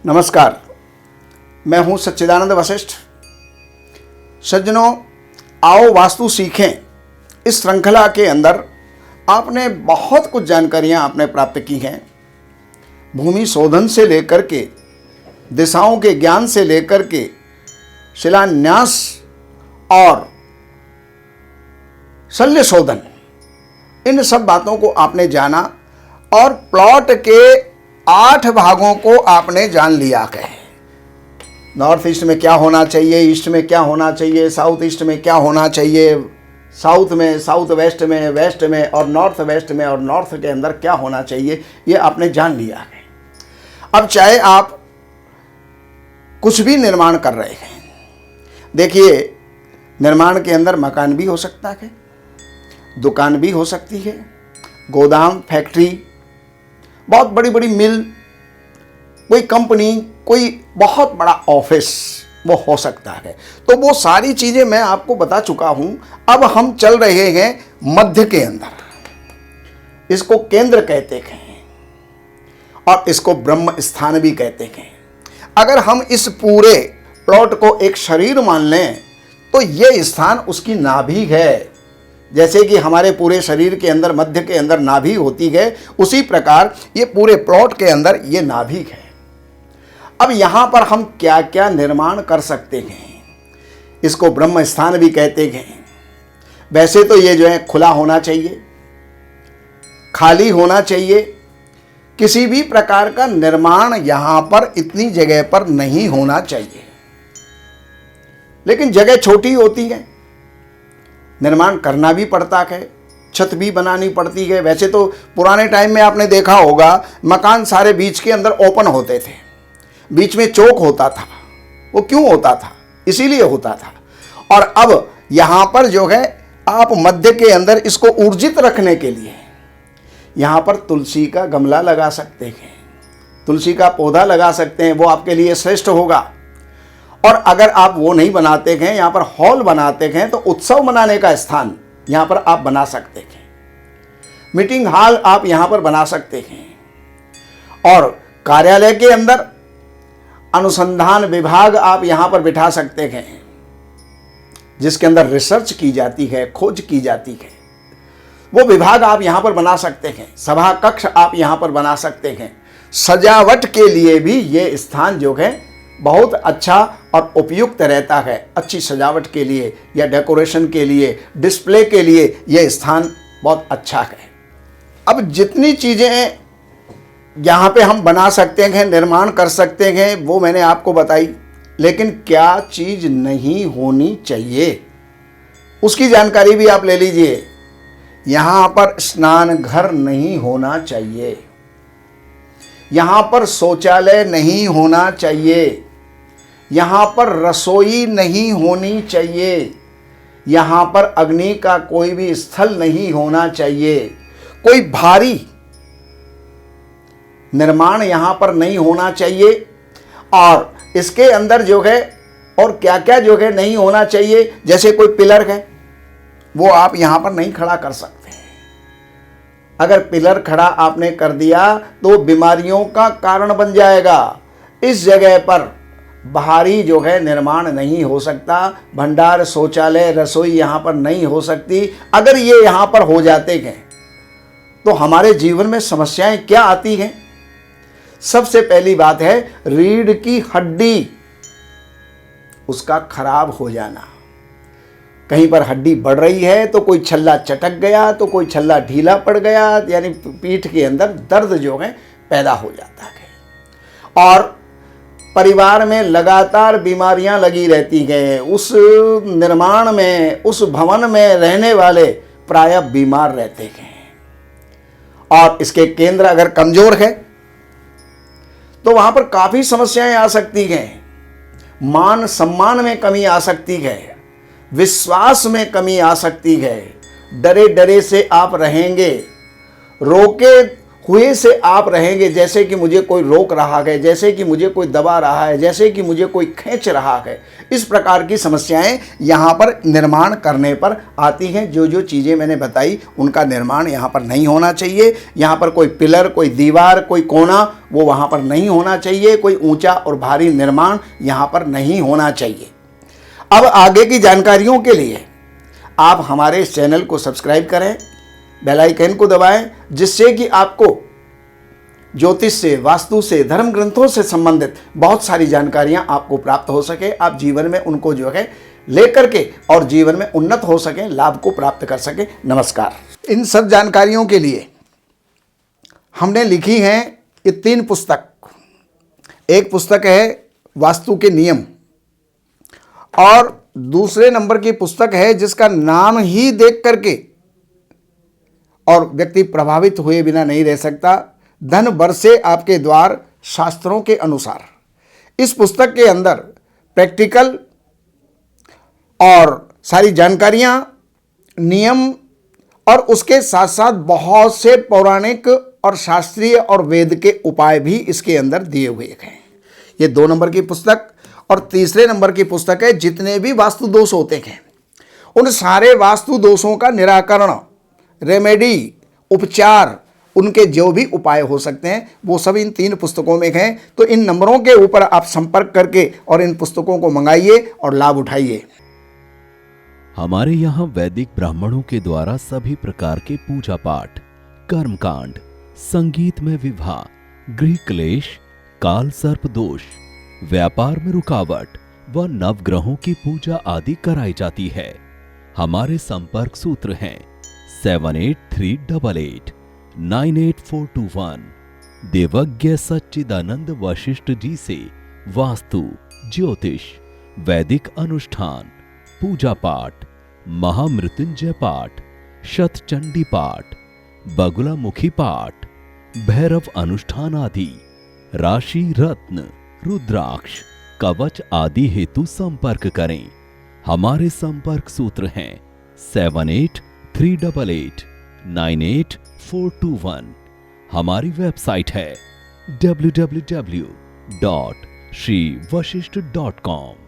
नमस्कार, मैं हूं सच्चिदानंद वशिष्ठ। सज्जनों, आओ वास्तु सीखें। इस श्रृंखला के अंदर आपने बहुत कुछ जानकारियां आपने प्राप्त की हैं। भूमि शोधन से लेकर के, दिशाओं के ज्ञान से लेकर के, शिलान्यास और शल्य शोधन, इन सब बातों को आपने जाना और प्लॉट के 8 भागों को आपने जान लिया है। नॉर्थ ईस्ट में क्या होना चाहिए, ईस्ट में क्या होना चाहिए, साउथ ईस्ट में क्या होना चाहिए, साउथ में, साउथ वेस्ट में और नॉर्थ वेस्ट में और नॉर्थ के अंदर क्या होना चाहिए, ये आपने जान लिया है। अब चाहे आप कुछ भी निर्माण कर रहे हैं, देखिए निर्माण के अंदर मकान भी हो सकता है, दुकान भी हो सकती है, गोदाम, फैक्ट्री, बहुत बड़ी बड़ी मिल, कोई कंपनी, कोई बहुत बड़ा ऑफिस वो हो सकता है। तो वो सारी चीज़ें मैं आपको बता चुका हूं। अब हम चल रहे हैं मध्य के अंदर। इसको केंद्र कहते हैं और इसको ब्रह्म स्थान भी कहते हैं। अगर हम इस पूरे प्लॉट को एक शरीर मान लें तो ये स्थान उसकी नाभि है। जैसे कि हमारे पूरे शरीर के अंदर मध्य के अंदर नाभि होती है, उसी प्रकार ये पूरे प्लॉट के अंदर ये नाभि है। अब यहाँ पर हम क्या क्या निर्माण कर सकते हैं, इसको ब्रह्म स्थान भी कहते हैं। वैसे तो ये जो है खुला होना चाहिए, खाली होना चाहिए। किसी भी प्रकार का निर्माण यहाँ पर इतनी जगह पर नहीं होना चाहिए, लेकिन जगह छोटी होती है, निर्माण करना भी पड़ता है, छत भी बनानी पड़ती है। वैसे तो पुराने टाइम में आपने देखा होगा मकान सारे बीच के अंदर ओपन होते थे, बीच में चौक होता था। वो क्यों होता था? इसीलिए होता था। और अब यहाँ पर जो है आप मध्य के अंदर इसको ऊर्जित रखने के लिए यहाँ पर तुलसी का गमला लगा सकते हैं, तुलसी का पौधा लगा सकते हैं, वो आपके लिए श्रेष्ठ होगा। और अगर आप वो नहीं बनाते हैं, यहाँ पर हॉल बनाते हैं, तो उत्सव मनाने का स्थान यहाँ पर आप बना सकते हैं, मीटिंग हॉल आप यहाँ पर बना सकते हैं। और कार्यालय के अंदर अनुसंधान विभाग आप यहाँ पर बिठा सकते हैं, जिसके अंदर रिसर्च की जाती है, खोज की जाती है, वो विभाग आप यहाँ पर बना सकते हैं। सभा कक्ष आप यहाँ पर बना सकते हैं। सजावट के लिए भी ये स्थान जो है बहुत अच्छा और उपयुक्त रहता है। अच्छी सजावट के लिए या डेकोरेशन के लिए, डिस्प्ले के लिए यह स्थान बहुत अच्छा है। अब जितनी चीज़ें यहाँ पे हम बना सकते हैं, निर्माण कर सकते हैं, वो मैंने आपको बताई। लेकिन क्या चीज़ नहीं होनी चाहिए उसकी जानकारी भी आप ले लीजिए। यहाँ पर स्नान घर नहीं होना चाहिए, यहाँ पर शौचालय नहीं होना चाहिए, यहाँ पर रसोई नहीं होनी चाहिए, यहाँ पर अग्नि का कोई भी स्थल नहीं होना चाहिए, कोई भारी निर्माण यहाँ पर नहीं होना चाहिए। और इसके अंदर जो है और क्या क्या जो है नहीं होना चाहिए, जैसे कोई पिलर है वो आप यहाँ पर नहीं खड़ा कर सकते। अगर पिलर खड़ा आपने कर दिया तो बीमारियों का कारण बन जाएगा। इस जगह पर बाहरी जो है निर्माण नहीं हो सकता, भंडार, शौचालय, रसोई यहाँ पर नहीं हो सकती। अगर ये यहाँ पर हो जाते हैं तो हमारे जीवन में समस्याएं क्या आती हैं? सबसे पहली बात है रीढ़ की हड्डी, उसका खराब हो जाना। कहीं पर हड्डी बढ़ रही है तो कोई छल्ला चटक गया, तो कोई छल्ला ढीला पड़ गया, यानी पीठ के अंदर दर्द जो है पैदा हो जाता है। और परिवार में लगातार बीमारियां लगी रहती हैं। उस निर्माण में, उस भवन में रहने वाले प्रायः बीमार रहते हैं। और इसके केंद्र अगर कमजोर है तो वहां पर काफी समस्याएं आ सकती हैं। मान सम्मान में कमी आ सकती है, विश्वास में कमी आ सकती है, डरे डरे से आप रहेंगे, रोके हुए से आप रहेंगे, जैसे कि मुझे कोई रोक रहा है, जैसे कि मुझे कोई दबा रहा है, जैसे कि मुझे कोई खींच रहा है। इस प्रकार की समस्याएं यहाँ पर निर्माण करने पर आती हैं। जो जो चीज़ें मैंने बताई उनका निर्माण यहाँ पर नहीं होना चाहिए। यहाँ पर कोई पिलर, कोई दीवार, कोई कोना वो वहाँ पर नहीं होना चाहिए। कोई ऊंचा और भारी निर्माण यहाँ पर नहीं होना चाहिए। अब आगे की जानकारियों के लिए आप हमारे इस चैनल को सब्सक्राइब करें, बेल आइकन को दबाएं, जिससे कि आपको ज्योतिष से, वास्तु से, धर्म ग्रंथों से संबंधित बहुत सारी जानकारियां आपको प्राप्त हो सके। आप जीवन में उनको जो है लेकर के और जीवन में उन्नत हो सकें, लाभ को प्राप्त कर सकें। नमस्कार। इन सब जानकारियों के लिए हमने लिखी हैं ये 3 पुस्तक। एक पुस्तक है वास्तु के नियम, और दूसरे नंबर की पुस्तक है जिसका नाम ही देख करके और व्यक्ति प्रभावित हुए बिना नहीं रह सकता, धन बरसे आपके द्वार शास्त्रों के अनुसार। इस पुस्तक के अंदर प्रैक्टिकल और सारी जानकारियां, नियम और उसके साथ साथ बहुत से पौराणिक और शास्त्रीय और वेद के उपाय भी इसके अंदर दिए हुए हैं। ये 2 नंबर की पुस्तक। और तीसरे नंबर की पुस्तक है जितने भी वास्तु दोष होते हैं उन सारे वास्तु दोषों का निराकरण, रेमेडी, उपचार, उनके जो भी उपाय हो सकते हैं वो सब इन 3 पुस्तकों में हैं। तो इन नंबरों के ऊपर आप संपर्क करके और इन पुस्तकों को मंगाइए और लाभ उठाइए। हमारे यहाँ वैदिक ब्राह्मणों के द्वारा सभी प्रकार के पूजा पाठ, कर्मकांड, संगीत में विवाह, गृह क्लेश, काल सर्प दोष, व्यापार में रुकावट व नवग्रहों की पूजा आदि कराई जाती है। हमारे संपर्क सूत्र हैं 7838898421। देवज्ञ सच्चिदानंद वशिष्ठ जी से वास्तु, ज्योतिष, वैदिक अनुष्ठान, पूजा पाठ, महामृत्युंजय पाठ, शतचंडी पाठ, बगुलामुखी पाठ, भैरव अनुष्ठान आदि, राशि रत्न, रुद्राक्ष, कवच आदि हेतु संपर्क करें। हमारे संपर्क सूत्र हैं 7838898421। हमारी वेबसाइट है www.shrivashishth.com।